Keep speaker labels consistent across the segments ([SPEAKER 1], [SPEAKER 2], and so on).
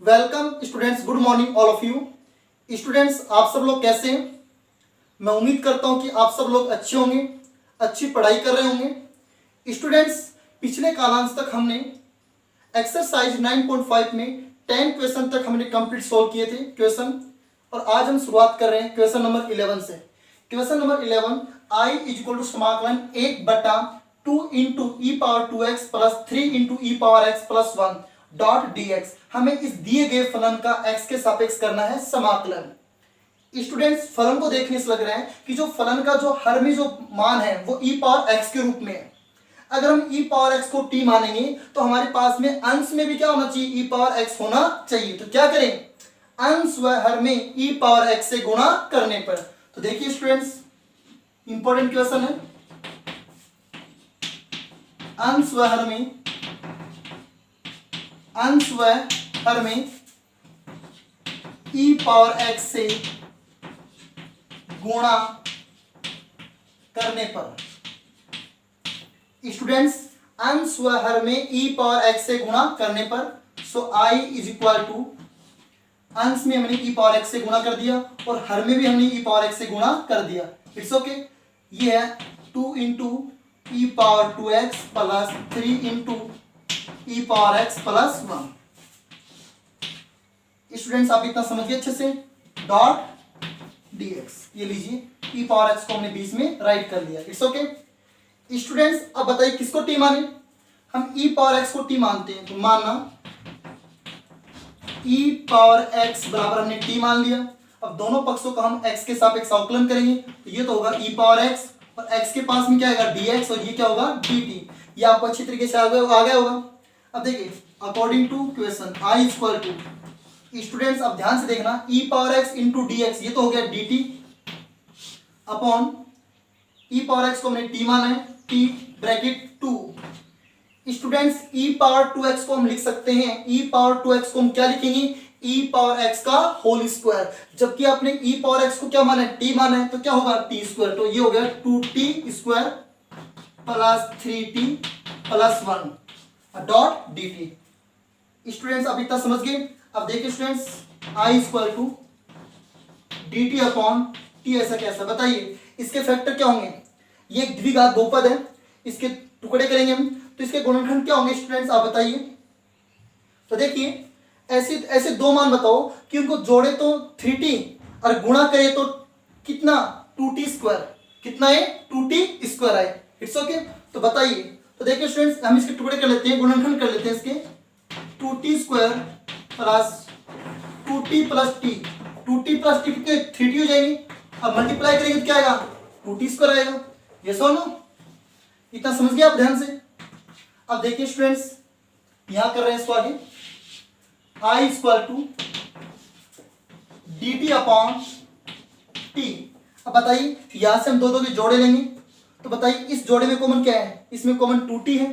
[SPEAKER 1] Welcome students, good morning all of you students. आप सब लोग कैसे हैं? मैं उम्मीद करता हूं कि आप सब लोग अच्छे होंगे, अच्छी पढ़ाई कर रहे होंगे। स्टूडेंट्स, पिछले कालांश तक हमने एक्सरसाइज 9.5 में 10 क्वेश्चन तक हमने कंप्लीट सॉल्व किए थे क्वेश्चन, और आज हम शुरुआत कर रहे हैं क्वेश्चन नंबर 11 से। Question number 11, I equal to समाकलन 1/2 into E power 2x plus 3 into E power x plus 1 dot dx। हमें इस दिए गए फलन का x के सापेक्ष करना है समाकलन। स्टूडेंट्स, फलन को देखने से लग रहा है कि जो फलन का जो हर में जो मान है वो e पावर x के रूप में है। अगर हम e पावर x को t मानेंगे तो हमारे पास में अंश में भी क्या होना चाहिए, e पावर x होना चाहिए। तो क्या करें, अंश व हर में e पावर x से गुणा करने पर। तो देखिए स्टूडेंट्स, इंपॉर्टेंट क्वेश्चन है। अंश व हर में e पावर x से गुणा करने पर। स्टूडेंट्स, अंश व हर में e पावर x से गुणा करने पर, सो i इज इक्वल टू, अंश में हमने e पावर x से गुणा कर दिया और हर में भी हमने e पावर x से गुणा कर दिया। It's okay. ये है 2 into E power 2x plus 3 into E power x plus 1। Students, आप इतना समझिए अच्छे से, डॉट dx। ये लीजिए, ई पावर x को हमने बीच में राइट कर लिया। It's okay. स्टूडेंट्स, अब बताइए किसको t माने। हम e पावर x को t मानते हैं, तो मानना e पावर x बराबर हमने t मान लिया। अब दोनों पक्षों का हम x के सापेक्ष अवकलन करेंगे, तो ये तो होगा e पावर x और x के पास में क्या आएगा dx, और ये क्या होगा dt। ये आपको अच्छी तरीके से आ गया होगा। अब देखिए, according to question i equal to, students अब ध्यान से देखना, e power x into dx, ये तो हो गया dt upon e power x को हमने t माना है, t bracket 2। Students, e power 2x को हम लिख सकते हैं, e पावर 2x को हम क्या लिखेंगे, e पावर x का होल स्क्वायर। जबकि आपने e पावर x को क्या माना है, t माना है, तो क्या होगा t स्क्वायर। तो ये हो गया 2t square plus 3t plus 1 dot dt। Students, अब इतना समझ गए। अब देखिए students, i equal to dt upon t, ऐसा कैसा बताइए। इसके फैक्टर क्या होंगे, ये एक द्विघात बहुपद है, इसके टुकड़े करेंगे हम, तो इसके गुणनखंड क्या होंगे स्टूडेंट्स, आप बताइए। तो देखिए, ऐसे ऐसे दो मान बताओ कि उनको जोड़े तो 3t और गुणा करे तो कितना 2t स्क्वायर, कितना है 2t स्क्वायर आए। It's okay. तो बताइए, तो देखिए स्टूडेंट्स, हम इसके टुकड़े कर लेते हैं, गुणनखंड कर लेते हैं इसके, 2t square plus 2t plus t, 2t plus t के 3t हो जाएंगे। अब मल्टीप्लाई करेंगे तो क्या आएगा, 2t स्क्वायर आएगा। ये सुनो, इतना समझ गया आप ध्यान से। अब देखिए स्टूडेंट्स, यहां कर रहे हैं इसको आगे, i equal to dt upon t। अब बताइए, यहां से हम दो के जोड़े लेंगे, तो बताइए इस जोड़े में कॉमन क्या है, इसमें कॉमन 2t है।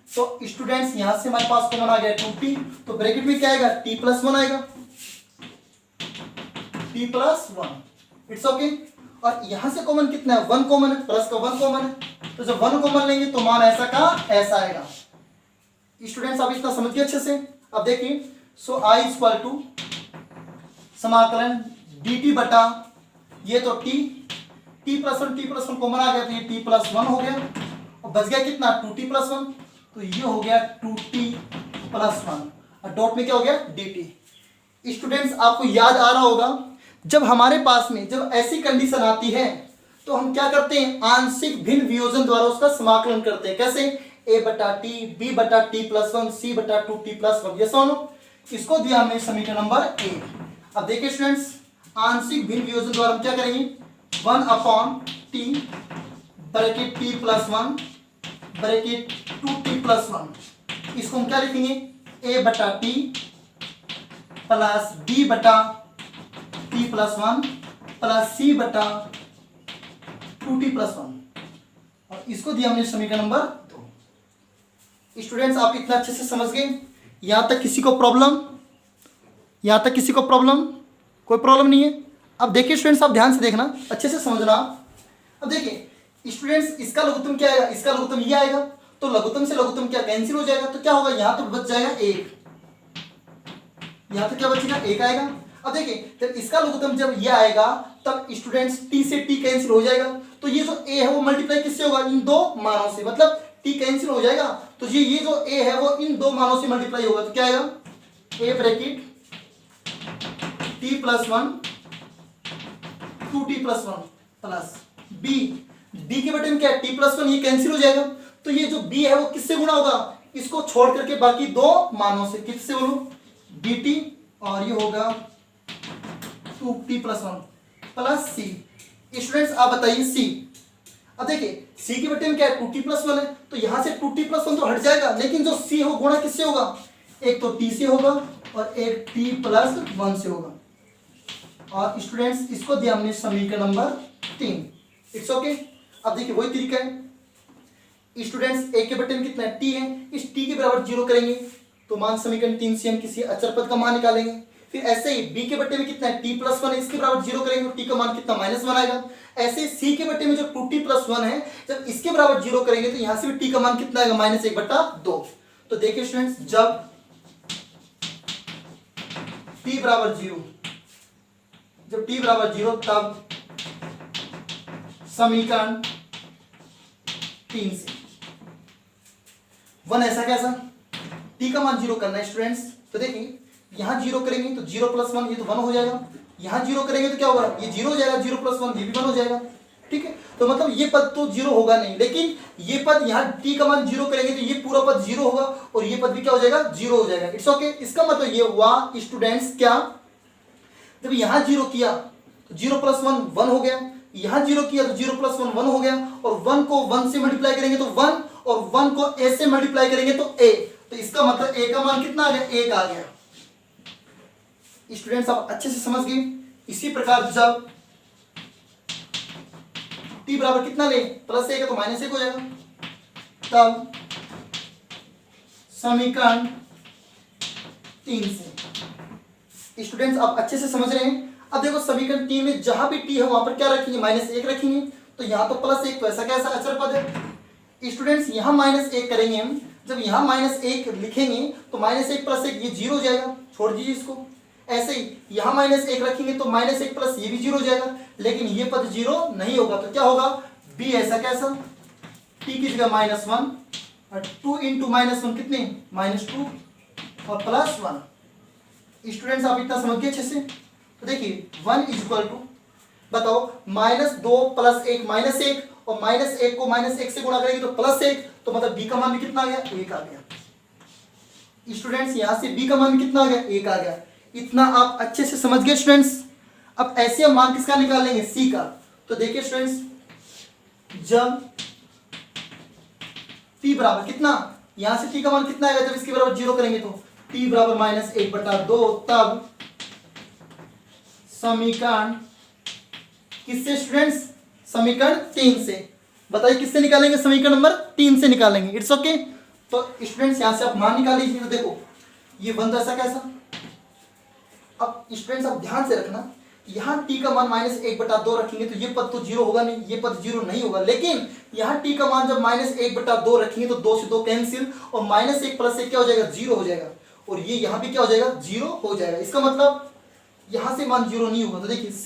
[SPEAKER 1] तो स्टूडेंट्स, यहां से हमारे पास कॉमन आ गया 2t, तो ब्रैकेट में क्या आएगा, t प्लस 1 आएगा, t प्लस 1। It's okay. और यहां से कॉमन कितना है, 1 कॉमन है, प्लस का 1 कॉमन है, तो जब 1 कॉमन लेंगे तो मान ऐसा का ऐसा आएगा। स्टूडेंट्स, आप इतना समझिए अच्छे से। अब देखिए, सो i इक्वल टू समाकलन dt बटा, ये तो t प्लस 1 कॉमन आ गया, तो ये t प्लस 1 हो गया, और बच गया कितना 2t प्लस 1, तो ये हो गया 2t प्लस 1, और डॉट में क्या हो गया dt। स्टूडेंट्स, आपको याद आ रहा होगा, जब हमारे पास में जब ऐसी कंडीशन आती है तो हम क्या करते हैं, आंशिक भिन्न वियोजन द्वारा उसका समाकलन करते हैं। कैसे, a बटा टी, b बटा टी प्लस 1, c बटा 2t प्लस 1। ये सुनो, इसको दिया हमने समीकरण नंबर 1। अब देखिए स्टूडेंट्स, आंशिक भिन्न वियोजन द्वारा हम क्या करेंगे, 1 upon T bracket t plus 1 bracket 2t plus 1। इसको हम क्या लिखेंगे, a बटा टी प्लस b बटा t प्लस 1 प्लस c बटा 2t प्लस 1, और इसको दिया हमने समीकरण नंबर 2। स्टूडेंट्स, आप इतना अच्छे से समझ गए। यहां तक किसी को प्रॉब्लम, यहां तक किसी को प्रॉब्लम, कोई प्रॉब्लम नहीं है। अब देखिए स्टूडेंट्स, आप ध्यान से देखना, अच्छे से समझना। अब देखिए स्टूडेंट्स, इसका लघुत्तम क्या आएगा, इसका लघुत्तम ये आएगा, तो लघुत्तम से लघुत्तम क्या कैंसिल हो जाएगा, तो क्या होगा, यहां तो बच जाएगा 1, यहाँ तो क्या बचेगा, एक आएगा। अब देखिए जब इसका लघुत्तम जब ये आएगा तब स्टूडेंट्स टी से टी कैंसिल हो जाएगा, तो ये जो ए है वो मल्टीप्लाई किससे होगा, इन दो मानों से, मतलब टी कैंसिल हो जाएगा तो ये जो ए है वो इन दो मानों से मल्टीप्लाई होगा, तो क्या आएगा, A bracket T plus one 2t plus one plus B, B के बटे में क्या है, टी प्लस वन, ये कैंसिल हो जाएगा, तो ये जो बी है वो किससे गुणा होगा, इसको छोड़ करके बाकी दो मानों से, किससे बोलो, dt, और ये होगा 2t प्लस वन प्लस सी। स्टूडेंट्स आप बताइए सी, अब देखिए सी के बटे में क्या है, 2t प्लस वन है, तो यहां से 2t प्लस वन तो हट जाएगा, लेकिन जो सी हो गुणा किससे होगा, एक तो t से होगा और एक t प्लस वन से होगा। और स्टूडेंट्स इसको दिया हमने समीकरण नंबर 3, इट्स ओके। अब देखिए वही तरीका है स्टूडेंट्स, एक के बटे में कितना है, टी है, इस टी के बराबर 0 करेंगे तो मान समीकरण 3 से हम किसी अचर पद का मान निकालेंगे। फिर ऐसे ही बी के बटे में कितना है, टी प्लस वन है, इसके बराबर 0 करेंगे तो टी का मान कितना, -1 आएगा। ऐसे सी के बटे में जो 2t प्लस वन है, जब इसके बराबर 0 करेंगे तो यहां से भी टी का मान कितना आएगा, -1/2। तो देखिए स्टूडेंट्स जब t बराबर 0, जब t बराबर 0 तब समीकरण 3 से 1 ऐसा कैसा, t का मान 0 करना है स्टूडेंट्स, तो देखिए यहां 0 करेंगे तो 0 प्लस 1 ये तो 1 हो जाएगा, यहां 0 करेंगे तो क्या होगा, ये 0 हो जाएगा, 0 प्लस 1 ये भी 1 हो जाएगा, ठीक है। तो मतलब ये पद तो 0 होगा नहीं, लेकिन ये पद यहाँ t का मान 0 करेंगे तो ये पूरा पद 0 होगा और ये पद भी क्या हो जाएगा, 0 हो जाएगा, इट्स ओके। इसका मतलब ये हुआ स्टूडेंट्स क्या, जब यहां 0 किया तो 0 प्लस 1 1 हो गया, यहां 0 किया तो 0 प्लस 1 1 हो गया, और 1 को 1 से मल्टीप्लाई करेंगे तो 1, और 1 को a से मल्टीप्लाई करेंगे तो a, तो इसका मतलब a का मान कितना आ गया, 1 आ गया। स्टूडेंट्स आप अच्छे से समझ गए। इसी प्रकार जब t बराबर कितना ले, +1 है तो -1 हो जाएगा, तब समीकरण 3 से। स्टूडेंट्स आप अच्छे से समझ रहे हैं। अब देखो समीकरण 3 में जहां भी t है वहां पर क्या रखेंगे, -1 रखेंगे, तो यहाँ तो +1, तो ऐसा कैसा अचर पद है। स्टूडेंट्स यहाँ -1 करेंगे हम, जब यहाँ -1 लिखेंगे तो -1 + 1 ये 0 हो जाएगा, छोड़ दीजिए इसको। ऐसे ही यहाँ -1 रखेंगे तो -1 प्लस ये भी 0 हो जाएगा, लेकिन ये पद 0 नहीं होगा, तो क्या होगा, b ऐसा कैसा, t की जगह -1 और 2 × -1 कितने, -2 और +1। स्टूडेंट्स आप इतना समझ गए अच्छे से। तो देखिए 1 = बताओ -2 + 1 -1, और -1 को -1 से गुणा करेंगे तो +1, तो मतलब b का मान भी कितना आ गया, 1 आ गया। स्टूडेंट्स यहां से b का मान भी कितना आ गया, 1 आ गया। इतना आप अच्छे से समझ गए स्टूडेंट्स। अब ऐसे हम मान किसका निकालेंगे, c का। तो देखिए स्टूडेंट्स जब t बराबर कितना, यहां से t का मान कितना आएगा, जब इसके बराबर 0 करेंगे तो t बराबर -1/2, तब समीकरण किससे स्टूडेंट्स, समीकरण 3 से। बताइए किससे निकालेंगे, समीकरण नंबर 3 से निकालेंगे, इट्स ओके। तो स्टूडेंट्स यहां से आप मान निकाल लीजिए। तो देखो ये 1 ऐसा कैसा। अब स्टूडेंट्स आप ध्यान से रखना, यहाँ t का मान -1/2 रखेंगे तो ये पद तो 0 होगा नहीं, ये पद 0 नहीं होगा, लेकिन यहाँ t का मान जब -1/2 रखेंगे तो 2 से 2 कैंसिल, और -1 + 1 क्या हो जाएगा, 0 हो जाएगा, और ये यहाँ भी क्या हो जाएगा, 0 हो जाएगा। इसका मतलब यहाँ से मान 0 नहीं होगा। तो देखिए c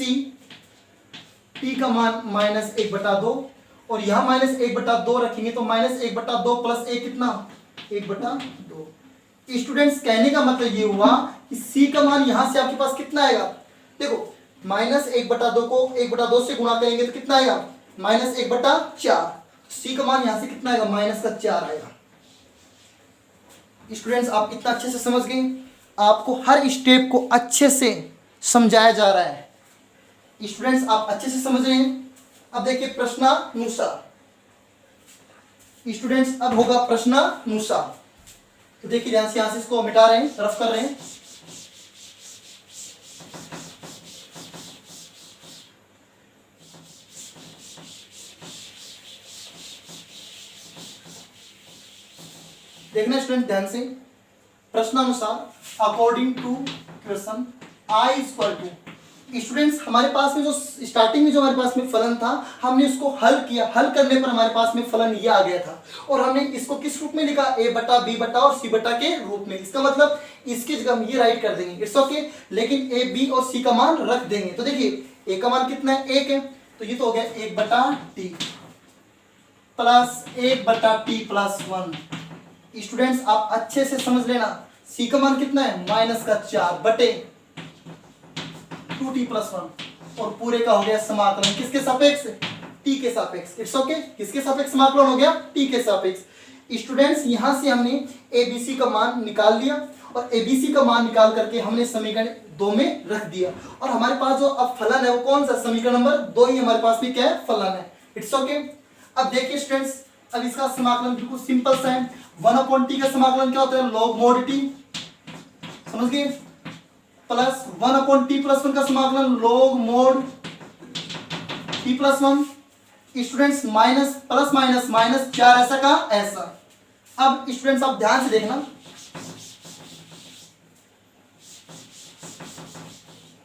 [SPEAKER 1] t का मान -1/2, और यहाँ -1/2 रखेंगे तो -1/2 + 1 कितना, 1/2। स्टूडेंट्स कहने का मतलब ये हुआ कि c का मान यहां से आपके पास कितना आएगा, देखो -1/2 को 1/2 से गुणा करेंगे तो कितना आएगा, -1/4। c का मान यहां से कितना आएगा, -4 आएगा। स्टूडेंट्स आप इतना अच्छे से समझ गए, आपको हर स्टेप को अच्छे से समझाया जा रहा है। स्टूडेंट्स आप अच्छे से समझ रहे हैं। अब देखिए प्रश्नानुसार। स्टूडेंट्स अब होगा प्रश्नानुसार। तो देखिए ध्यान से, यहां से इसको मिटा रहे हैं, रफ कर रहे हैं। देखना स्टूडेंट ध्यान से, प्रश्नानुसार according to question I = students हमारे पास में जो स्टार्टिंग में जो हमारे पास में फलन था, हमने उसको हल किया, हल करने पर हमारे पास में फलन ये आ गया था और हमने इसको किस रूप में लिखा, a बटा b बटा और c बटा के रूप में। इसका मतलब इसकी जगह हम ये राइट कर देंगे, इट्स ओके। लेकिन a b और c का मान रख देंगे। तो देखिए a का मान कितना है, 1 है, तो ये तो हो गया 1 बटा t प्लस 1 बटा t प्लस 1। स्टूडेंट्स आप अच्छे से समझ लेना, c का मान कितना है, -4 बटे 2t प्लस 1 और पूरे का हो गया समाकलन किसके सापेक्ष, t के सापेक्ष। इट्स ओके, किसके सापेक्ष समाकलन हो गया, t के सापेक्ष। स्टूडेंट्स यहां से हमने abc का मान निकाल लिया और abc का मान निकाल करके हमने समीकरण 2 में रख दिया और हमारे पास जो अब फलन है वो कौन सा, समीकरण नंबर 2 ही हमारे पास में क्या है, फलन है। It's okay. अब देखिए स्टूडेंट्स, अब इसका समाकलन बिल्कुल सिंपल सा है। 1/t का समाकलन क्या होता है, log mod t, समझ गए, प्लस 1/t प्लस 1 का समाकलन log mod t plus 1। Students minus plus minus minus 4 ऐसा का ऐसा। अब स्टूडेंट्स आप ध्यान से देखना,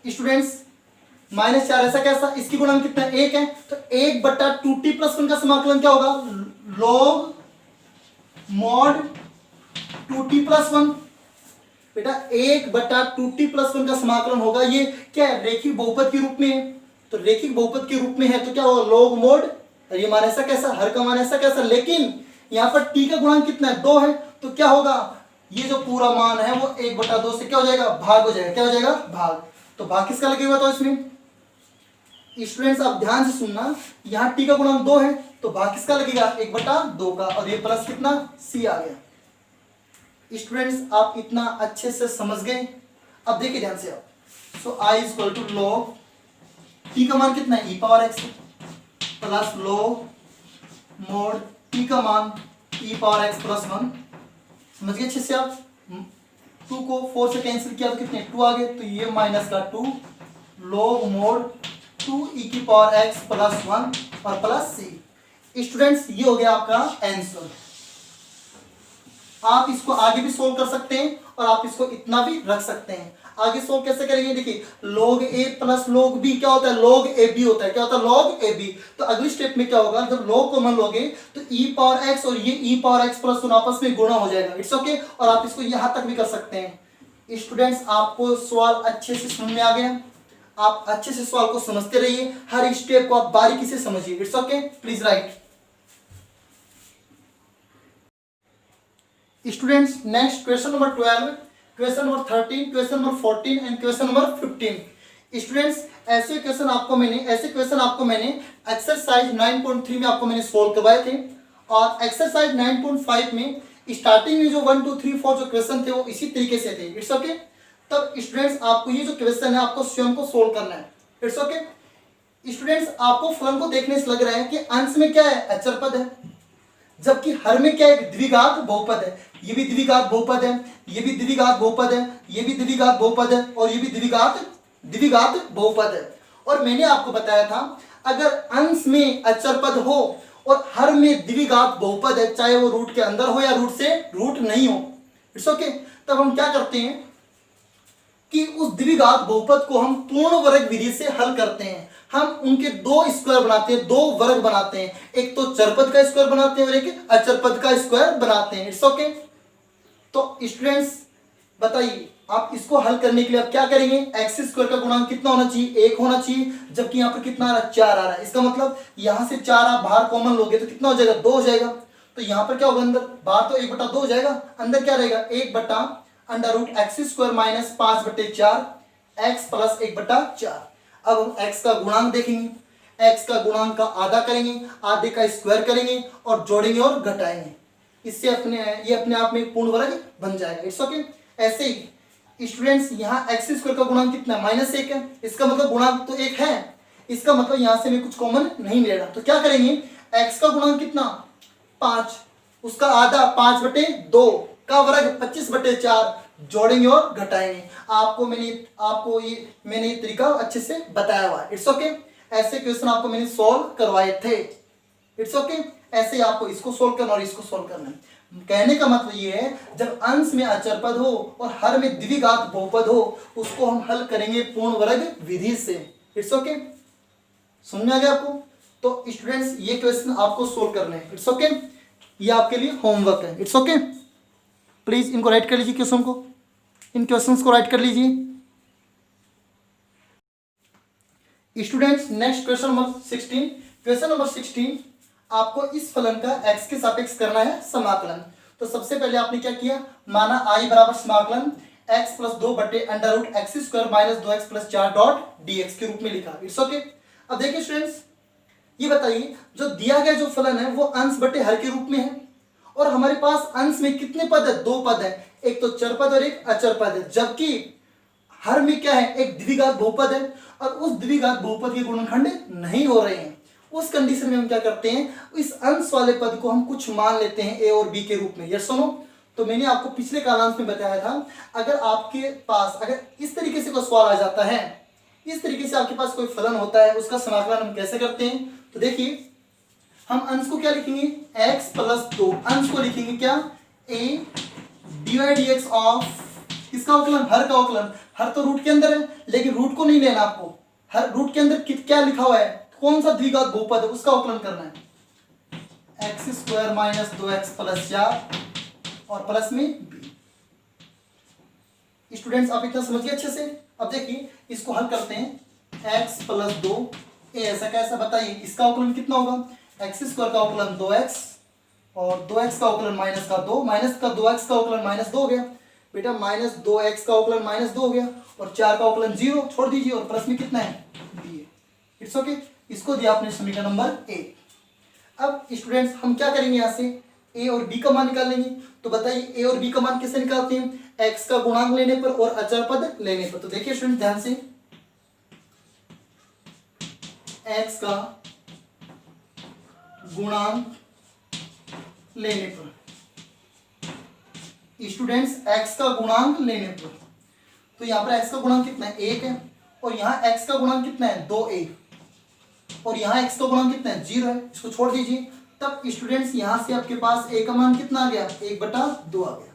[SPEAKER 1] स्टूडेंट्स -4 ऐसा कैसा, इसकी गुणन कितना है, 1 है, तो 1 बटा 2t प्लस 1 का समाकलन क्या होगा, log mod 2t प्लस 1। बेटा 1 बटा 2t प्लस 1 का समाकलन होगा, ये क्या है, रेखिक बहुपद के रूप में है, तो रेखिक बहुपद के रूप में है तो क्या होगा, log mod, ये मान ऐसा कैसा, हर का मान ऐसा कैसा, लेकिन यहाँ पर t का गुणांक कितना है, 2 है, तो क्या होगा, ये जो पूरा मान है वो 1 बटा 2 से क्या हो जाएगा, भाग हो जाएगा, क्या हो जाएगा, भाग। तो भाग किसका लगेगा, तो इसमें स्टूडेंट्स आप ध्यान से सुनना, यहाँ t का गुणांक 2 है तो भाग किसका लगेगा, 1 बटा 2 का, और ये प्लस कितना, c आ गया। स्टूडेंट्स आप इतना अच्छे से समझ गए। अब देखिए ध्यान से आप, so i equal to log t का मान कितना है, e power x plus log mod t का मान e पावर x प्लस 1। समझ गए अच्छे से आप, 2 को 4 से कैंसिल किया तो कितने, 2 आ गए, तो ये माइनस का 2 log mod 2 e की पावर x प्लस 1 और प्लस c। स्टूडेंट्स ये हो गया आपका आंसर। आप इसको आगे भी सोल्व कर सकते हैं और आप इसको इतना भी रख सकते हैं। आगे सोल्व कैसे करेंगे, देखिए log a plus log b क्या होता है, log ab होता है, क्या होता है, log ab। तो अगली स्टेप में क्या होगा, जब log कॉमन लोगे तो e पावर x और ये e पावर x प्लस 1 आपस में गुणा हो जाएगा। इट्स ओके, और आप इसको यहां तक भी कर सकते हैं। स्टूडेंट्स आपको सवाल अच्छे से समझ में आ गया, आप अच्छे से सवाल को समझते रहिए, हर स्टेप को आप बारीकी से समझिए। It's okay, please right. Students next question number 12, question number 13, question number 14 and question number 15। Students ऐसे क्वेश्चन आपको मैंने एक्सरसाइज 9.3 में आपको मैंने सोल्व करवाए थे और एक्सरसाइज 9.5 में स्टार्टिंग में जो 1 2 3 4 जो क्वेश्चन थे वो इसी तरीके से थे। It's okay. तब स्टूडेंट्स आपको ये जो क्वेश्चन है आपको स्वयं को सोल्व करना है। It's okay. स्टूडेंट्स आपको फलन को देखने से लग रहा है कि अंश में क्या है, अचर पद है, जबकि हर में क्या है, द्विघात बहुपद है। ये भी द्विघात बहुपद है, ये भी द्विघात बहुपद है, ये भी द्विघात बहुपद है और ये भी द्विघात बहुपद है। और मैंने आपको बताया था अगर अंश में अचर पद हो और हर में द्विघात बहुपद है, चाहे वो रूट के अंदर हो या रूट नहीं हो, इट्स ओके, तब हम क्या करते हैं कि उस द्विघात बहुपद को हम पूर्ण वर्ग विधि से हल करते हैं। हम उनके 2 स्क्वायर बनाते हैं, 2 वर्ग बनाते हैं, एक तो चरपद का स्क्वायर बनाते हैं और एक अचरपद का स्क्वायर बनाते हैं। It's okay. तो स्टूडेंट्स बताइए आप इसको हल करने के लिए आप क्या करेंगे, एक्स स्क्वायर का गुणांक कितना होना चाहिए, 1 होना चाहिए, जबकि यहाँ पर कितना आ रहा है, 4 आ रहा है। इसका मतलब यहाँ से 4 आप बाहर कॉमन लोगे तो कितना हो जाएगा, 2 हो जाएगा। तो यहाँ पर क्या होगा, अंदर बाहर तो 1 बटा 2 हो जाएगा, अंदर क्या रहेगा, 1 बटा under root x square minus 5 बटे 4 एक्स प्लस 1 बटा 4। अब हम x का गुणांक देखेंगे, x का गुणांक का आधा करेंगे, आधे का स्क्वायर करेंगे और जोड़ेंगे और घटाएंगे, इससे ये अपने आप में पूर्ण वर्ग बन जाएगा। It's okay. ऐसे ही स्टूडेंट्स यहाँ एक्स स्क्वायर का गुणांक कितना है, -1 है, इसका मतलब गुणांक तो 1 है, इसका मतलब यहाँ से मैं कुछ कॉमन नहीं ले रहा। तो क्या करेंगे, x का गुणांक कितना 5, उसका आधा 5 बटे 2 का वर्ग 25 बटे 4 जोड़ेंगे और घटाएंगे। मैंने ये तरीका अच्छे से बताया हुआ है। It's okay. ऐसे क्वेश्चन आपको मैंने सॉल्व करवाए थे। It's okay. ऐसे ही आपको इसको सॉल्व करना और इसको सॉल्व करना है। कहने का मतलब ये है जब अंश में अचर पद हो और हर में द्विघात बहुपद हो उसको हम हल करेंगे पूर्ण वर्ग विधि से। इट्स ओके, समझ में आ गया आपको? तो स्टूडेंट्स ये क्वेश्चन आपको सोल्व करने हैं। इट्स ओके, ये आपके लिए होमवर्क है। इट्स ओके, प्लीज इनको राइट कर लीजिए, क्वेश्चन को, इन क्वेश्चंस को राइट कर लीजिए। Students next question number 16। Question number 16 आपको इस फलन का x के सापेक्ष करना है समाकलन। तो सबसे पहले आपने क्या किया, माना I बराबर समाकलन x प्लस 2 बटे under root x square minus 2x plus 4 dot dx के रूप में लिखा। It's okay. अब देखिए स्टूडेंट्स, ये बताइए जो दिया गया जो फलन है वो अंश बटे हर के रूप में है और हमारे पास अंश में कितने पद है, दो पद है, एक तो चर पद और एक अचर पद है, जबकि हर में क्या है, एक द्विघात बहुपद है और उस द्विघात बहुपद के गुणनखंड नहीं हो रहे हैं। उस कंडीशन में हम क्या करते हैं, इस अंश वाले पद को हम कुछ मान लेते हैं a और b के रूप में। यस सुनो, तो मैंने आपको पिछले कालांश में बताया था अगर आपके पास अगर इस तरीके से कोई सवाल आ जाता है, इस तरीके से आपके पास कोई फलन होता है, उसका समाकलन हम कैसे करते हैं। तो देखिए हम अंश को क्या लिखेंगे, x प्लस 2, अंश को लिखेंगे क्या, a डिवाइड dx ऑफ किसका अवकलन, हर का अवकलन। हर तो रूट के अंदर है लेकिन रूट को नहीं लेना आपको, हर रूट के अंदर क्या लिखा हुआ है, कौन सा द्विघात बहुपद है उसका अवकलन करना है, x square minus 2x plus 4 और प्लस में b। स्टूडेंट्स आप इतना समझिए अच्छे से। अब देखिए इसको हल करते हैं, x प्लस 2 ए ऐसा कैसा बताइए, इसका अवकलन कितना होगा, एक्स स्क्वायर का अवकलन 2x और 2x का अवकलन माइनस का 2, माइनस का 2x का अवकलन माइनस 2 हो गया बेटा, माइनस 2x का अवकलन माइनस 2 हो गया और 4 का अवकलन 0 छोड़ दीजिए और प्लस में कितना है b है। इट्स ओके, इसको दिया आपने समीकरण नंबर ए। अब स्टूडेंट्स हम क्या करेंगे, यहाँ से a और b का मान निकाल लेंगे। तो बताइए a और b का मान कैसे निकालते हैं, x का गुणांक लेने पर और अचर पद लेने पर। तो देखिए स्टूडेंट ध्यान से, x का गुणांक लेने पर, स्टूडेंट्स x का गुणांक लेने पर, तो यहाँ पर x का गुणांक कितना है 1 है और यहाँ x का गुणांक कितना है 2a और यहाँ x का गुणांक कितना है 0 है, इसको छोड़ दीजिए। तब स्टूडेंट्स यहाँ से आपके पास a का मान कितना आ गया, 1/2 आ गया,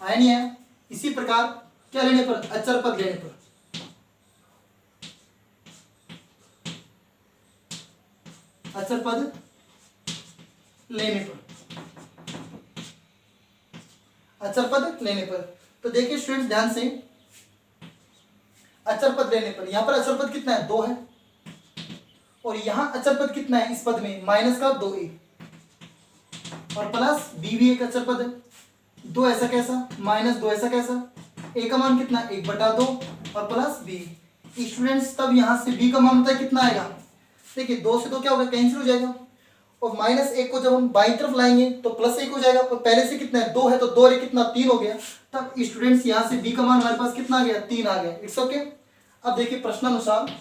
[SPEAKER 1] आया नहीं आया। इसी प्रकार क्या लेने पर, अचर पद लेने पर, अचर पद लेने पर, अचर पद लेने पर। तो देखिए स्टूडेंट्स ध्यान से, अचर पद लेने पर यहां पर अचर पद कितना है 2 है और यहां अचर पद कितना है इस पद में माइनस का 2a और प्लस b भी एक अचर पद है, 2 ऐसा कैसा माइनस 2 ऐसा कैसा, a का मान कितना 1/2 और प्लस b। स्टूडेंट्स तब यहां से b का मान होता है कितना आएगा, देखिए 2 से 2 क्या होगा, कैंसिल हो जाएगा और माइनस 1 को जब हम बाईं तरफ लाएंगे तो प्लस 1 हो जाएगा और पहले से कितना है 2 है तो 2 और 1 कितना 3 हो गया। तब स्टूडेंट्स यहाँ से b का मान हमारे पास कितना आ गया, 3 आ गया। It's okay. अब देखिए प्रश्नानुसार,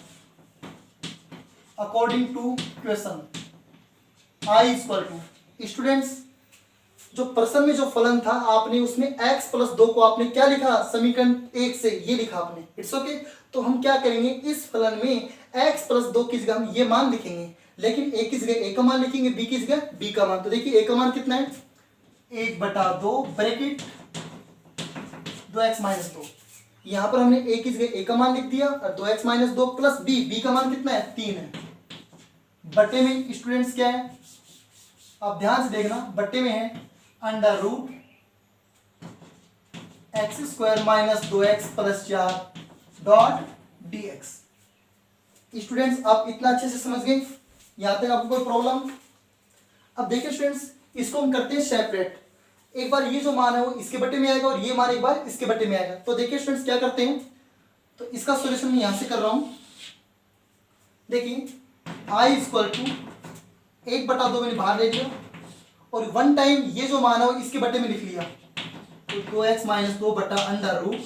[SPEAKER 1] according to question i equal to, students जो प्रश्न में जो फलन था आपने उसमें x प्लस 2 को आपने क्या लिखा, समीकरण 1 से ये लिखा आपने। It's okay. तो हम क्या करेंगे, इस फलन में x प्लस 2 की जगह हम ये मान लिखेंगे, लेकिन a की जगह a का मान लिखेंगे, b की जगह b का मान। तो देखिए a का मान कितना है 1/2 ब्रैकेट 2x माइनस 2, यहाँ पर हमने a की जगह a का मान लिख दिया और 2x माइनस 2 प्लस b का मान कितना है 3 है। बट्टे में स्टूडेंट्स क्या है, आप ध्यान से देखना, बट्टे में है under root x square minus 2x plus 4 dot dx। Students आप इतना अच्छे से समझ गए, यहां तक आपको कोई प्रॉब्लम। अब देखिए स्टूडेंट्स इसको हम करते हैं सेपरेट, एक बार ये जो मान है वो इसके बट्टे में आएगा और ये मान एक बार इसके बट्टे में आएगा। तो देखिए स्टूडेंट्स क्या करते हैं, तो इसका सॉल्यूशन मैं यहां से कर रहा हूं। देखिए i इक्वल टू 1/2 मैंने बाहर ले लिया और 1 टाइम ये जो मान है वो इसके बट्टे में लिख लिया, तो 2x माइनस 2 बटा under root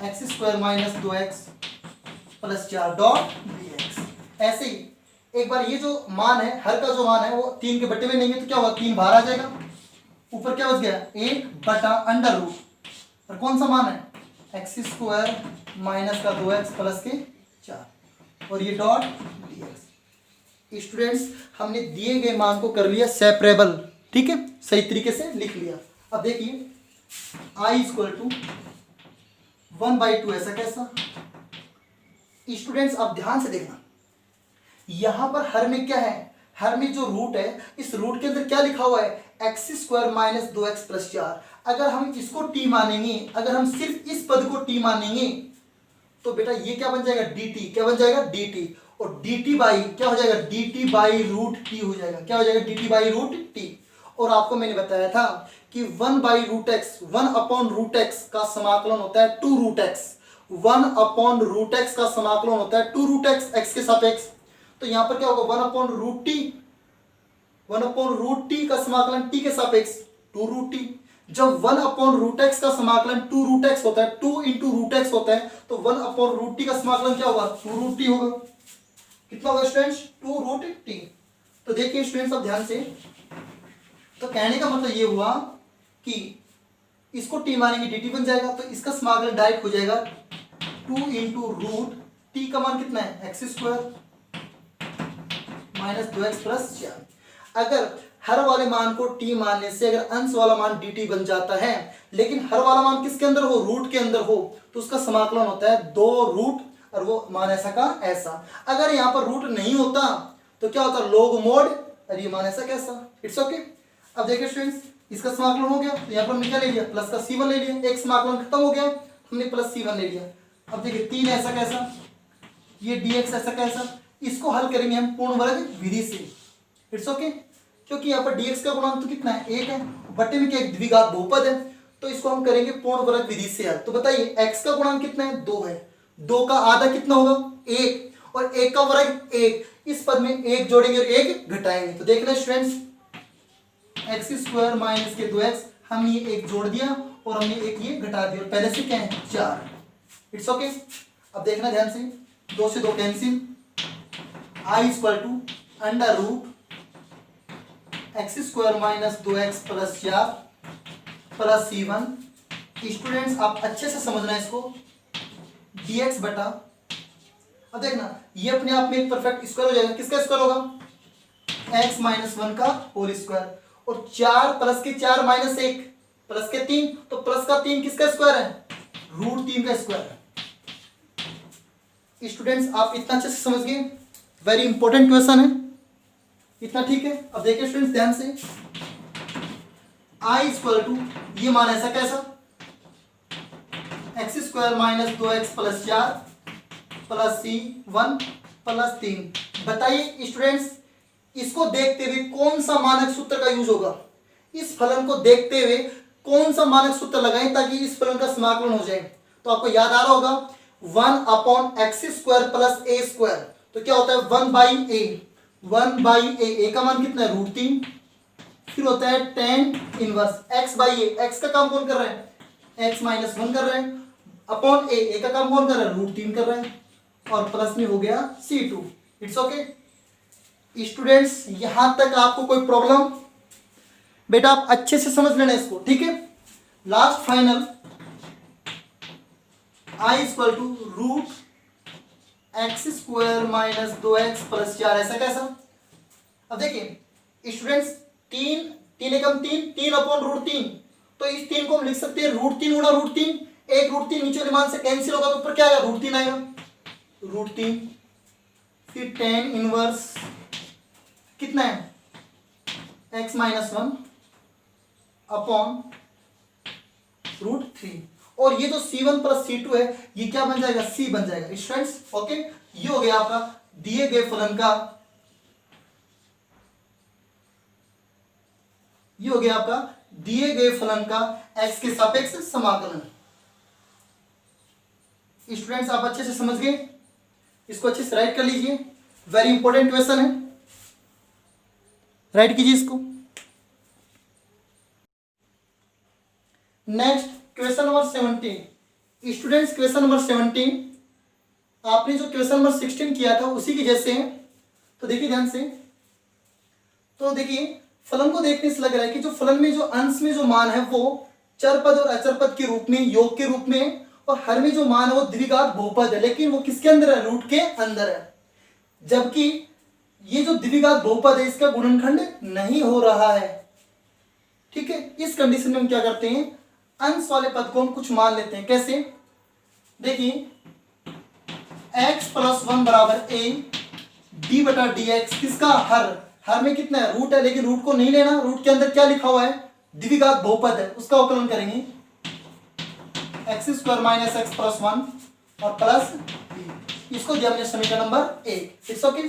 [SPEAKER 1] x square minus 2x plus 4 dot dx। ऐसे ही एक बार ये जो मान है, हर का जो मान है वो 3 के बट्टे में लेंगे तो क्या होगा, 3 बाहर आ जाएगा, ऊपर क्या बच गया 1/√, और कौन सा मान है एक्स स्क्वायर माइनस का 2x प्लस के 4 और ये डॉट dx। स्टूडेंट्स हमने दिए गए मान को कर लिया सेपरेबल, ठीक है, सही तरीके से लिख लिया। अब देखिए आई इक्वल टू 1/2 ऐसा कैसा। स्टूडेंट्स आप ध्यान से देखना, यहां पर हर में क्या है, हर में जो रूट है, इस रूट के अंदर क्या लिखा हुआ है, x² माइनस 2x प्लस 4। अगर हम इसको t मानेंगे, अगर हम सिर्फ इस पद को t मानेंगे तो बेटा ये क्या बन जाएगा dt, क्या बन जाएगा dt, और dt बाई क्या हो जाएगा, dt बाई रूट t हो जाएगा, क्या हो जाएगा dt बाई रूट t। और आपको मैंने बताया था कि 1/√x, 1/√x का समाकलन होता है 2√x, 1/√x का समाकलन होता है 2√x x के सापेक्ष। तो यहां पर क्या होगा 1/√t, 1/√t का समाकलन t के सापेक्ष 2√t। जब 1/√x का समाकलन 2√x होता है, 2 इंटू √x होता है, तो 1/√t का समाकलन क्या होगा 2√t होगा। कितना होगा स्टूडेंट्स 2√t। तो देखिए स्टूडेंट्स अब ध्यान से, तो कहने का मतलब ये हुआ कि इसको t मानेंगे dt बन जाएगा, तो इसका समाकलन डायरेक्ट हो जाएगा 2 इंटू रूट t का मान कितना है x² माइनस 2x प्लस 4। अगर हर वाले मान को t मानने से अगर अंश वाला मान dt बन जाता है, लेकिन हर वाला मान किसके अंदर हो, रूट के अंदर हो, तो उसका समाकलन होता है 2 रूट और वो मान ऐसा का ऐसा। अगर यहाँ पर रूट नहीं होता तो क्या होता, लोग मोड और ये मान ऐसा कैसा। It's okay. अब देखिए स्टूडेंट्स, इसका समाकलन हो गया, तो यहाँ पर हमने क्या ले लिया, प्लस का c1 ले लिया, एक समाकलन खत्म हो गया, हमने प्लस c1 ले लिया। अब देखिए 3 ऐसा कैसा, ये dx ऐसा कैसा, इसको हल करेंगे हम पूर्ण वर्ग विधि से। इट्स ओके, क्योंकि यहाँ पर dx का गुणांक तो कितना है 1 है, बटे में क्या एक द्विघात बहुपद है, तो इसको हम करेंगे पूर्ण वर्ग विधि से हल। तो बताइए x का गुणांक कितना है 2 है, 2 का आधा कितना होगा 1, और 1 का वर्ग 1, इस पद में 1 जोड़ेंगे और 1 घटाएंगे। तो देखना स्टूडेंट्स x² माइनस के 2x, हमने ये 1 जोड़ दिया और हमने एक ये घटा दिया, और पहले से क्या है 4। It's okay. अब देखना ध्यान से, 2 से 2 cancel, i equal to under root x² minus 2x plus 4 plus c1। Students आप अच्छे से समझना इसको, dx बटा, अब देखना ये अपने आप में एक परफेक्ट स्क्वायर हो जाएगा, किसका स्क्वायर होगा x माइनस 1 का होल स्क्वायर, और 4 प्लस के 4 माइनस 1 प्लस के 3, तो प्लस का 3 किसका स्क्वायर है, √3 का स्क्वायर है। स्टूडेंट्स आप इतना अच्छे से समझ गए, वेरी इंपॉर्टेंट क्वेश्चन है, इतना ठीक है। अब देखिए स्टूडेंट्स ध्यान से, i इक्वल टू ये मान ऐसा कैसा, x² minus 2x plus 4 plus c1 plus 3। बताइए स्टूडेंट्स इसको देखते हुए कौन सा मानक सूत्र का यूज होगा, इस फलन को देखते हुए कौन सा मानक सूत्र लगाएं ताकि इस फलन का समाकलन हो जाए। तो आपको याद आ रहा होगा 1/x² प्लस a², तो क्या होता है 1/a, 1/a का मान कितना है √3, फिर होता है tan इनवर्स x/a, x का काम कौन कर रहा है x माइनस 1 कर रहे हैं, अपॉन a का काम कौन कर रहा है √3 कर रहे हैं, और प्लस में हो गया c2। इट्स ओके स्टूडेंट्स, यहां तक आपको कोई प्रॉब्लम, बेटा आप अच्छे से समझ लेना इसको, ठीक है। Last final i equal to √x² minus 2x plus 4 ऐसा कैसा। अब देखिए स्टूडेंट्स 3 एकम 3 अपॉन √3, तो इस 3 को हम लिख सकते हैं √3 गुणा √3, एक √3 नीचे वाले मान से कैंसिल होगा तो ऊपर क्या आएगा √3 आएगा, √3 फिर tan इनवर्स कितना है x माइनस 1 अपॉन √3, और ये जो c1 प्लस c2 है ये क्या बन जाएगा c बन जाएगा स्टूडेंट्स। ओके, ये हो गया आपका दिए गए फलन का, ये हो गया आपका दिए गए फलन का x के सापेक्ष समाकलन। स्टूडेंट्स आप अच्छे से समझ गए, इसको अच्छे से राइट कर लीजिए, वेरी इंपॉर्टेंट क्वेश्चन है, राइट कीजिए इसको। Next question number 17। Students question number 17 आपने जो क्वेश्चन नंबर 16 किया था उसी के जैसे है, तो देखिए ध्यान से, तो देखिए फलन को देखने से लग रहा है कि जो फलन में जो अंश में जो मान है वो चर पद और अचर पद के रूप में, योग के रूप में, और हर में जो मान है वो द्विघात बहुपद है, लेकिन वो किसके अंदर है रूट के अंदर है, जबकि ये जो द्विघात बहुपद है इसका गुणनखंड नहीं हो रहा है। ठीक है, इस कंडीशन में हम क्या करते हैं, अंश वाले पद को हम कुछ मान लेते हैं। कैसे, देखिए x प्लस 1 बराबर a d बटा डी एक्स, किसका, हर में कितना है, रूट है, लेकिन रूट को नहीं लेना, रूट के अंदर क्या लिखा हुआ है, द्विघात बहुपद है, उसका अवकलन करेंगे x square minus x plus 1 और प्लस b, इसको दिया हमने समीकरण number 1। It's okay.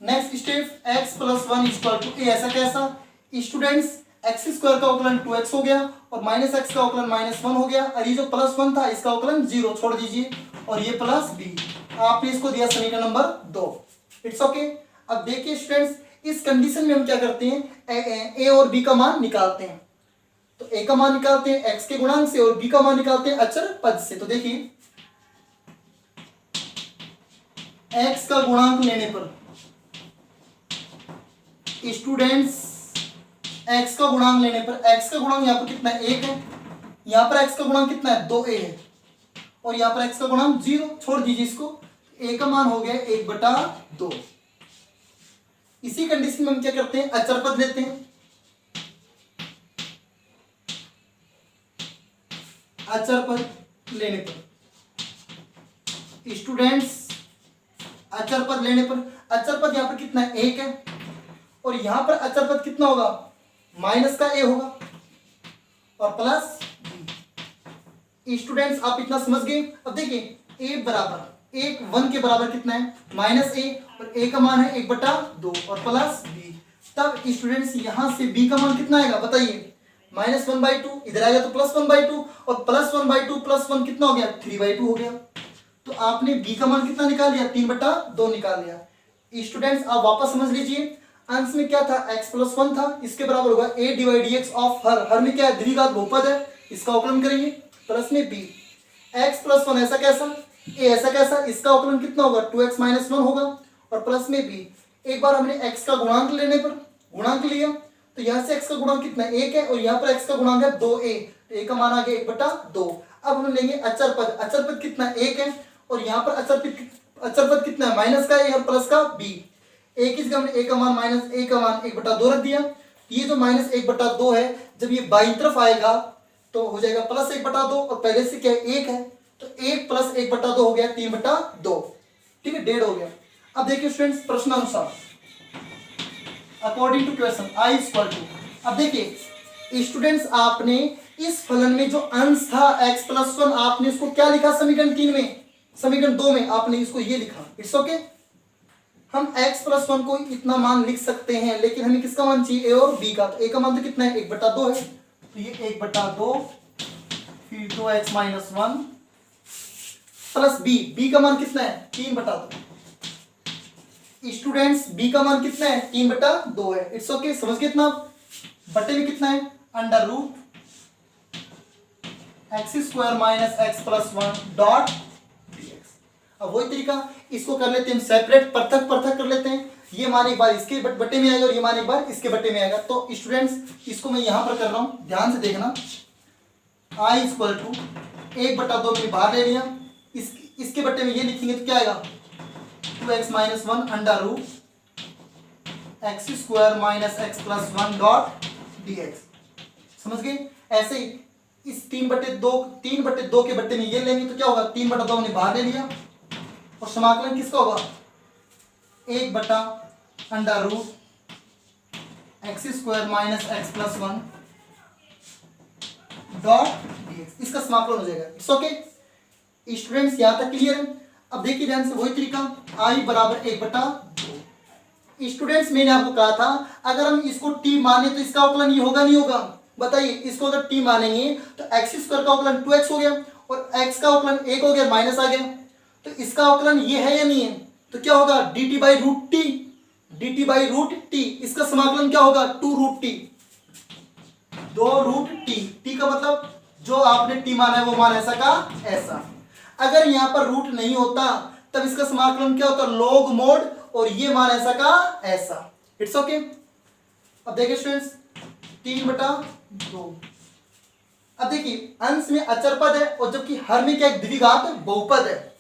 [SPEAKER 1] Next step, x plus 1 equal to a, ऐसा कैसा, स्टूडेंट्स एक्स स्क्वायर का अवकलन 2x हो गया और माइनस एक्स का अवकलन -1 हो गया, और ये जो प्लस 1 था इसका अवकलन 0 छोड़ दीजिए, और ये प्लस b, आपने इसको दिया समीकरण नंबर 2। It's okay. अब देखिए स्टूडेंट्स, इस कंडीशन में हम क्या करते हैं, a और b का मान निकालते हैं। तो a का मान निकालते हैं x के गुणांक से और b का मान निकालते हैं अचर पद से। तो देखिए x का गुणांक लेने पर स्टूडेंट्स, x का गुणांक लेने पर, x का गुणांक यहाँ पर कितना है, 1 है, यहाँ पर x का गुणांक कितना है, 2a है, और यहाँ पर x का गुणांक 0 छोड़ दीजिए इसको, a का मान हो गया 1/2। इसी कंडीशन में हम क्या करते हैं, अचर पद लेते हैं। अचर पद लेने पर स्टूडेंट्स, अचर पद लेने पर, अचर पद यहाँ पर कितना है, 1 है, और यहां पर अचर पद कितना होगा, माइनस का a होगा और प्लस b। स्टूडेंट्स आप इतना समझ गए। अब देखिए a बराबर 1 के बराबर कितना है, -a, और a का मान है 1/2 और प्लस b। तब स्टूडेंट्स यहां से b का मान कितना आएगा बताइए, -1/2, इधर आएगा तो +1/2, और +1/2 प्लस 1 कितना हो गया, 3/2 हो गया। तो आपने b का मान कितना निकाल लिया, 3/2 निकाल लिया। स्टूडेंट्स आप वापस समझ लीजिए, अंश में क्या था, x प्लस 1 था, इसके बराबर होगा a divide dx of her में क्या है, द्विघात बहुपद है, इसका अवकलन करेंगे, प्लस में b, x प्लस 1 ऐसा कैसा, a ऐसा कैसा, इसका अवकलन कितना होगा, 2x माइनस 1 होगा, और प्लस में b। एक बार हमने x का गुणांक लेने पर गुणांक लिया, तो यहाँ से x का गुणांक कितना है, 1 है, और यहाँ पर x का गुणांक है 2a, तो a का मान आ गया 1/2। अब हम लेंगे अचर पद, अचर पद कितना 1 है, और यहाँ पर अचर पद कितना है, माइनस का a और प्लस का b। एक ही हमने a का मान -1/2 रख दिया। ये जो -1/2 है, जब ये बाईं तरफ आएगा तो हो जाएगा +1/2, और पहले से क्या है, 1 है, तो 1 + 1/2 हो गया 3/2, ठीक है, 1.5 हो गया। अब देखिए स्टूडेंट्स, प्रश्नानुसार अकॉर्डिंग टू क्वेश्चन i = अब देखिए स्टूडेंट्स, आपने इस फलन में जो अंश था x प्लस 1, आपने इसको क्या लिखा समीकरण 3 में, समीकरण 2 में आपने इसको ये लिखा। It's okay. हम x प्लस 1 को इतना मान लिख सकते हैं, लेकिन हमें किसका मान चाहिए, a और b का। तो a का मान तो कितना है, 1/2 है, तो ये 1/2 फिर 2x माइनस 1 प्लस b का मान कितना है, 3/2। स्टूडेंट्स b का मान कितना है, 3/2 है। इट्स ओके, समझ गए इतना। बटे में कितना है, √ x² minus x plus 1 dot dx। अब वही तरीका, इसको कर लेते हैं सेपरेट, पृथक कर लेते हैं। ये मान एक बार इसके बट्टे में आएगा और ये मान एक बार इसके बट्टे में आएगा। तो स्टूडेंट्स इसको मैं यहां पर कर रहा हूं, ध्यान से देखना। i = 1/2 में बाहर ले लिया, इसके बट्टे में ये लिखेंगे तो क्या आएगा, 2x minus 1 √ x² minus x plus 1 dot dx। समझ गए। ऐसे ही इस 3/2 के बट्टे में ये लेंगे तो क्या होगा, 3/2 हमने बाहर ले लिया, और समाकलन किसका होगा, 1/√x² minus x plus 1 dot dx, इसका समाकलन हो जाएगा। इट्स ओके स्टूडेंट्स, यहां तक क्लियर है। अब देखिए ध्यान से, वही तरीका, i = 1/2। स्टूडेंट्स मैंने आपको कहा था, अगर हम इसको t माने तो इसका अवकलन ये होगा नहीं होगा, बताइए। इसको अगर t मानेंगे तो x² का अवकलन 2x हो गया, और x का अवकलन 1 हो गया, माइनस आ गया, तो इसका अवकलन ये है या नहीं है, तो क्या होगा, dt/√t, dt/√t। इसका समाकलन क्या होगा, 2√t, 2√t। t का मतलब जो आपने t माना है वो मान ऐसा का ऐसा। अगर यहाँ पर रूट नहीं होता तब इसका समाकलन क्या होता, log mod, और ये मान ऐसा का ऐसा। It's okay. अब देखिए स्टूडेंट्स, 3/2। अब देखिए अंश में अचर पद है, और जबकि हर में क्या द्विघात बहुपद है,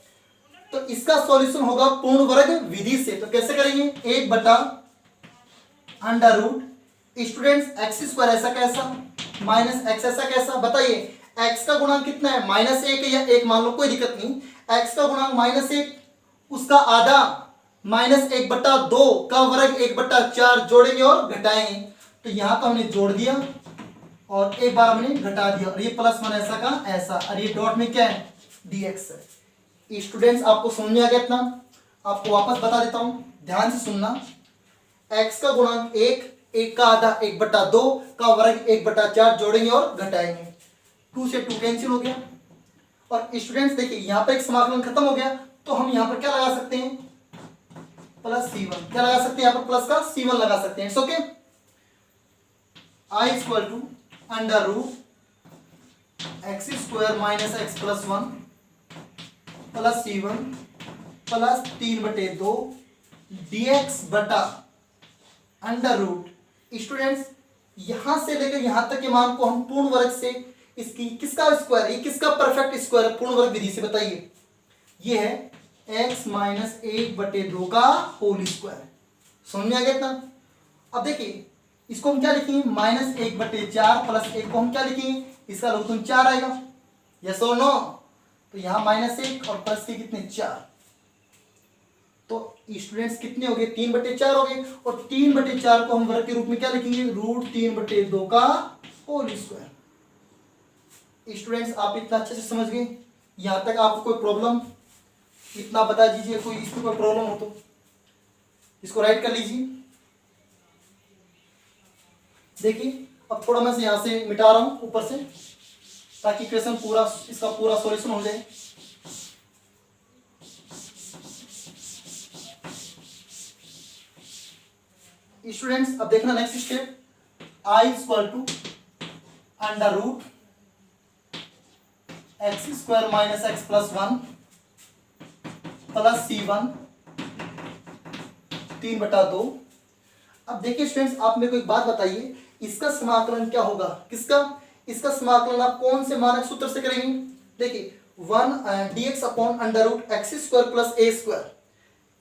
[SPEAKER 1] तो इसका सॉल्यूशन होगा पूर्ण वर्ग विधि से। तो कैसे करेंगे, 1/√x² स्टूडेंट्स एक्स स्क्वायर ऐसा कैसा, माइनस एक्स ऐसा कैसा, बताइए एक्स का गुणांक कितना है, माइनस एक या एक मान लो, कोई दिक्कत नहीं। एक्स का गुणांक माइनस एक, उसका आधा माइनस एक बट्टा दो का वर्ग एक बट्टा चार, जोड़ेंगे और घटाएंगे। तो यहां तो हमने जोड़ दिया और एक बार हमने घटा दिया, और ये प्लस वन ऐसा का ऐसा, और ये डॉट में क्या है, dx है। स्टूडेंट्स आपको समझ में आ गया इतना? आपको वापस बता देता हूं, ध्यान से सुनना। x का गुणांक एक, एक का आधा एक बट्टा दो का वर्ग एक बट्टा चार, जोड़ेंगे और घटाएंगे। 2 से 2 कैंसिल हो गया। और स्टूडेंट्स देखिए यहां पर एक समाकलन खत्म हो गया, तो हम यहां पर क्या लगा सकते हैं, प्लस c1, क्या लगा सकते हैं यहां पर, प्लस का c1 लगा सकते हैं। Okay, i equal to under root x square minus x plus one plus c1 plus 3/2 dx बटा अंडर रूट। स्टूडेंट्स यहां से लेकर यहां तक के मान को हम पूर्ण वर्ग से, इसकी किसका स्क्वायर, ये किसका परफेक्ट स्क्वायर है पूर्ण वर्ग विधि से, बताइए। ये है x माइनस 1/2 का होल स्क्वायर। समझ में आ गया इतना? अब देखिए इसको हम क्या लिखेंगे, माइनस 1/4 प्लस 1 को हम क्या लिखेंगे, इसका लघुत्तम 4 आएगा, यस और नो। तो यहां माइनस 1 और प्लस के कितने 4, तो स्टूडेंट्स कितने हो गए, 3/4 हो गए। और 3/4 को हम वर्ग के रूप में क्या लिखेंगे, रूट 3/2 का होल स्क्वायर। स्टूडेंट्स आप इतना अच्छे से समझ गए, यहां तक आपको कोई प्रॉब्लम, इतना बता दीजिए, कोई इसमें कोई प्रॉब्लम हो तो इसको राइट कर लीजिए। देखिए अब थोड़ा मैं यहां से मिटा रहा हूं ऊपर से, ताकि क्वेश्चन पूरा, इसका पूरा सॉल्यूशन हो जाए। स्टूडेंट्स अब देखना next step, i equal to under root x square minus x plus one plus c1 3/2। अब देखिए स्टूडेंट्स आप मेरे को एक बात बताइए, इसका समाकलन क्या होगा, किसका, इसका समाकलन आप कौन से मानक सूत्र से करेंगे। देखिए 1 dx upon under root x square plus A square,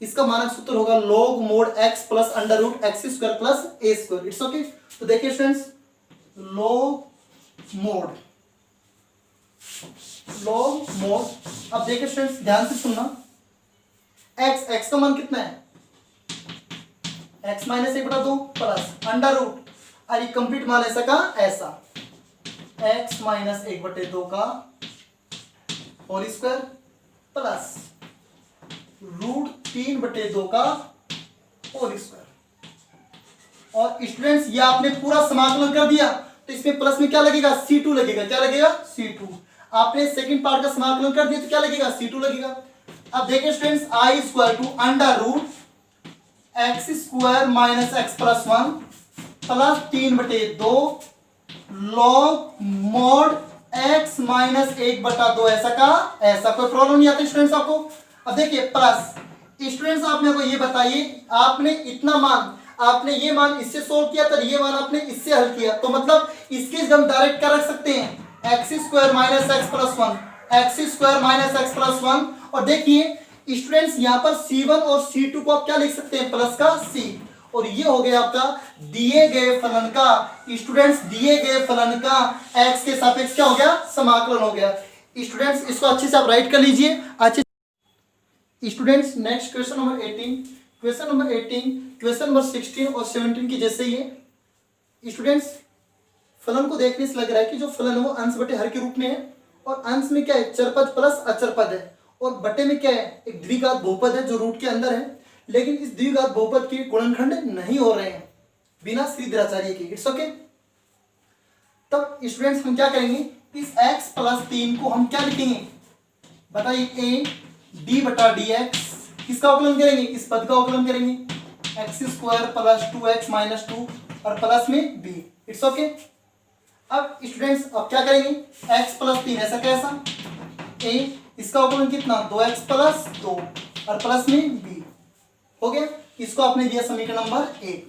[SPEAKER 1] इसका मानक सूत्र होगा log mod x plus under root x square plus A square. It's okay. तो देखिए स्टूडेंट्स log mod, अब देखिए स्टूडेंट्स ध्यान से सुनना, x का मान कितना है, x minus 1/2 plus under root, और ये कंप्लीट मान ऐसा का ऐसा, x माइनस 1/2 का होल स्क्वायर प्लस रूट 3/2 का होल स्क्वायर। और स्टूडेंट्स ये आपने पूरा समाकलन कर दिया, तो इसमें प्लस में क्या लगेगा, c2 लगेगा, क्या लगेगा c2। आपने सेकंड पार्ट का समाकलन कर दिया तो क्या लगेगा, c2 लगेगा। अब देखिए students i equal to under root x square minus x plus one plus 3/2 log mod x minus 1/2 ऐसा का ऐसा। कोई प्रॉब्लम नहीं आती स्टूडेंट्स आपको। अब देखिए प्लस, स्टूडेंट्स आप मेरे को ये बताइए, आपने इतना मान, आपने ये मान इससे सोल्व किया था, ये मान आपने इससे हल किया, तो मतलब इसके हम डायरेक्ट क्या रख सकते हैं, x square minus x plus one, x square minus x plus one. और देखिए स्टूडेंट्स यहाँ पर c1 और c2 को आप क्या लिख सकते हैं, प्लस का c, और ये हो गया आपका दिए गए फलन का, स्टूडेंट्स दिए गए फलन का x के सापेक्ष क्या हो गया, समाकलन हो गया। स्टूडेंट्स इसको अच्छे से आप राइट कर लीजिए अच्छे। Students next question number 18, question number 18, question number 16 और 17 की जैसे ही स्टूडेंट्स फलन को देखने से लग रहा है कि जो फलन है वो अंश बटे हर के रूप में है, और अंश में क्या है, चरपद प्लस अचरपद है, और बटे में क्या है, एक द्विघात बहुपद है जो रूट के अंदर है, लेकिन इस द्विघात बहुपद के गुणनखंड नहीं हो रहे हैं बिना श्रीधराचार्य के। It's okay. तब स्टूडेंट्स हम क्या करेंगे, इस x प्लस 3 को हम क्या लिखेंगे, बताइए, a d बटा dx, किसका अवकलन करेंगे, इस पद का अवकलन करेंगे, x square plus 2x minus 2 और प्लस में b। It's okay. अब स्टूडेंट्स अब क्या करेंगे, x प्लस 3 ऐसा कैसा, a इसका अवकलन कितना, 2x प्लस 2 और प्लस में b हो गया। इसको आपने दिया समीकरण नंबर 1।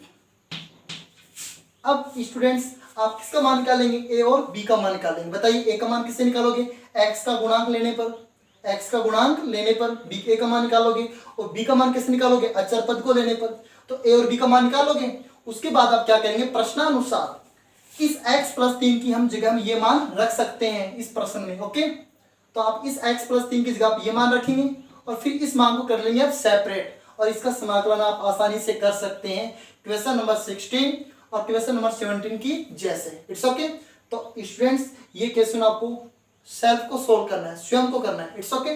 [SPEAKER 1] अब स्टूडेंट्स आप किसका मान निकालेंगे, a और b का मान निकालेंगे। बताइए a का मान किससे निकालोगे, x का गुणांक लेने पर, x का गुणांक लेने पर b a का मान निकालोगे, और b का मान किससे निकालोगे, अचर पद को लेने पर। तो a और b का मान निकालोगे, उसके बाद आप क्या करेंगे, प्रश्नानुसार इस x प्लस 3 की हम जगह में ये मान रख सकते हैं इस प्रश्न में। ओके, तो आप इस x प्लस 3 की जगह आप ये मान रखेंगे और फिर इस मान को कर लेंगे आप सेपरेट, और इसका समाकलन आप आसानी से कर सकते हैं क्वेश्चन नंबर 16 और क्वेश्चन नंबर 17 की जैसे। It's okay. तो स्टूडेंट्स ये क्वेश्चन आपको सेल्फ को सोल्व करना है, स्वयं को करना है। It's okay.